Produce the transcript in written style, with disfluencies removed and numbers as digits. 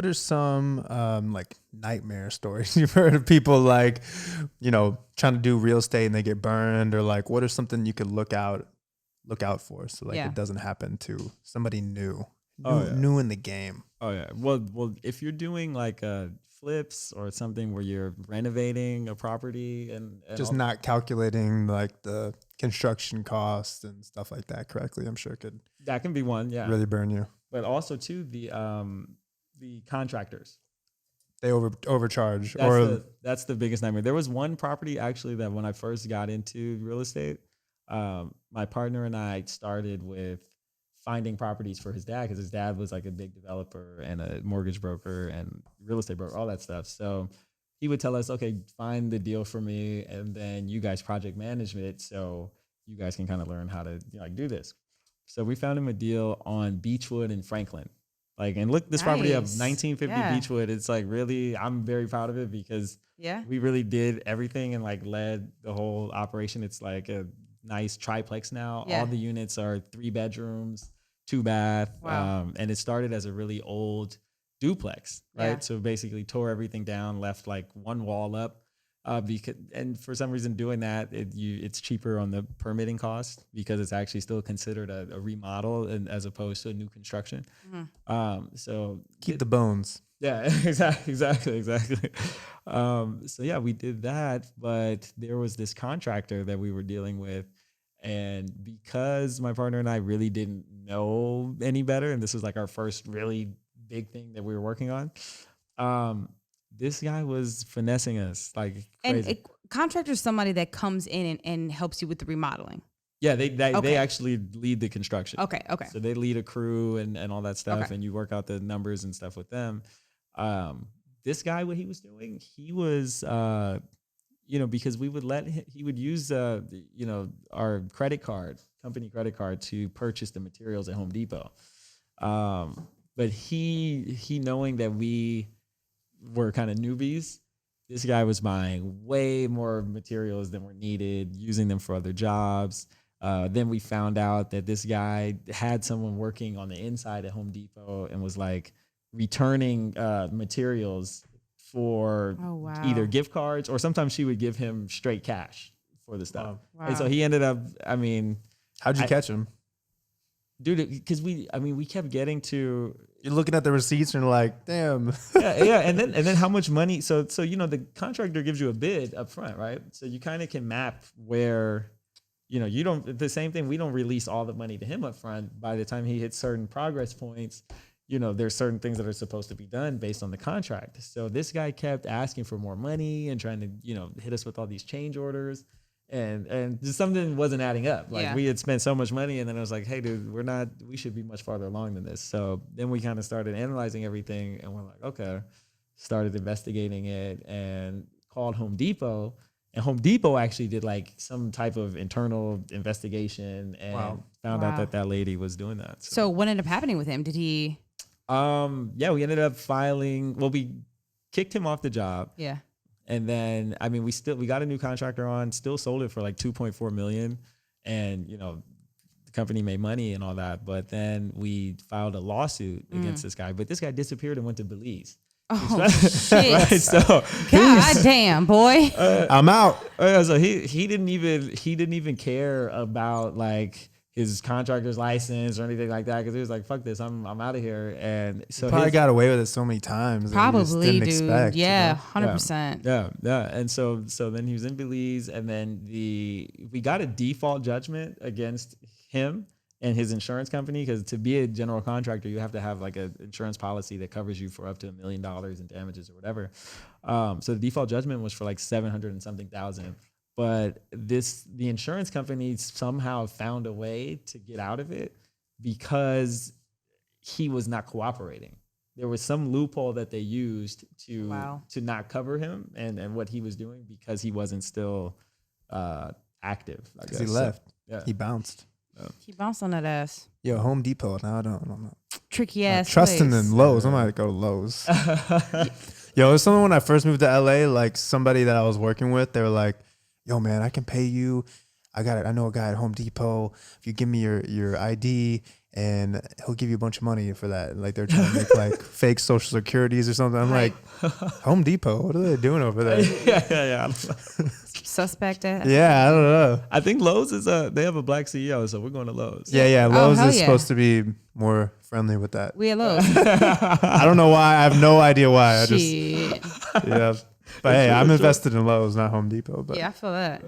what are some like nightmare stories you've heard of people like, trying to do real estate and they get burned, or like what are something you could look out for so like it doesn't happen to somebody new in the game? Oh yeah. Well, if you're doing like flips or something where you're renovating a property and just not calculating like the construction costs and stuff like that correctly, I'm sure that can be one, really burn you. But also too the contractors. They overcharge. That's the biggest nightmare. There was one property actually that when I first got into real estate, my partner and I started with finding properties for his dad, because his dad was like a big developer and a mortgage broker and real estate broker, all that stuff. So he would tell us, okay, find the deal for me, and then you guys project manage it so you guys can kind of learn how to do this. So we found him a deal on Beechwood in Franklin. And look, this property of 1950 Beechwood, it's like really, I'm very proud of it because we really did everything and like led the whole operation. It's like a nice triplex now. All the units are 3 bedrooms, 2 bath. Wow. And it started as a really old duplex, right? Yeah. So basically tore everything down, left like one wall up. And for some reason doing that, it's cheaper on the permitting cost because it's actually still considered a remodel as opposed to a new construction. Mm-hmm. So keep the bones. Yeah, exactly. So yeah, we did that, but there was this contractor that we were dealing with, and because my partner and I really didn't know any better, and this was like our first really big thing that we were working on, this guy was finessing us like crazy. And a contractor is somebody that comes in and helps you with the remodeling. Yeah, they actually lead the construction. Okay. So they lead a crew and all that stuff, and you work out the numbers and stuff with them. This guy, what he was doing, he was, because we would he would use, our company credit card to purchase the materials at Home Depot. But he knowing that we were kind of newbies, this guy was buying way more materials than were needed, using them for other jobs. Then we found out that this guy had someone working on the inside at Home Depot and was like returning materials for either gift cards, or sometimes she would give him straight cash for the stuff. Wow. And so he ended up, how'd you catch him? Dude, because we kept getting to, you're looking at the receipts and you're like, damn. yeah. And then how much money? So the contractor gives you a bid up front, right? So you kind of can map where, you don't, the same thing. We don't release all the money to him up front. By the time he hits certain progress points, there's certain things that are supposed to be done based on the contract. So this guy kept asking for more money and trying to, hit us with all these change orders. And just something wasn't adding up. We had spent so much money, and then I was like, hey dude, we should be much farther along than this. So then we kind of started analyzing everything, and we're like, okay, started investigating it and called Home Depot, and Home Depot actually did like some type of internal investigation and found out that lady was doing that. So what ended up happening with him? Did he? We ended up filing, we kicked him off the job. Yeah. And then, we got a new contractor on, still sold it for like $2.4 million. And, the company made money and all that. But then we filed a lawsuit against this guy. But this guy disappeared and went to Belize. Oh, shit. Right? So, God damn, boy. I'm out. So he didn't even care about like his contractor's license or anything like that, because he was like, fuck this, I'm out of here. And so he probably got away with it so many times. Probably, dude. Expect, 100%. Yeah. And so then he was in Belize, and then we got a default judgment against him and his insurance company, because to be a general contractor, you have to have like an insurance policy that covers you for up to $1 million in damages or whatever. So the default judgment was for like $700 and something thousand. But the insurance company somehow found a way to get out of it because he was not cooperating. There was some loophole that they used to not cover him and what he was doing, because he wasn't still active. Because he left. So, he bounced. He bounced on that ass. Yo, Home Depot. No, I don't. Tricky ass. Trusting in Lowe's. I might go to Lowe's. Yo, it was someone when I first moved to LA, like somebody that I was working with, they were like, yo, man, I can pay you I got it. I know a guy at Home Depot. If you give me your ID, and he'll give you a bunch of money for that. Like they're trying to make like fake social securities or something. I'm like, Home Depot, what are they doing over there? yeah. Suspect. Yeah, I don't know. I think Lowe's is they have a black CEO, so we're going to Lowe's. Yeah. Lowe's is supposed to be more friendly with that. We at Lowe's. I don't know why. I have no idea why. I just yeah. But hey, I'm invested in Lowe's, not Home Depot. But yeah, I feel that.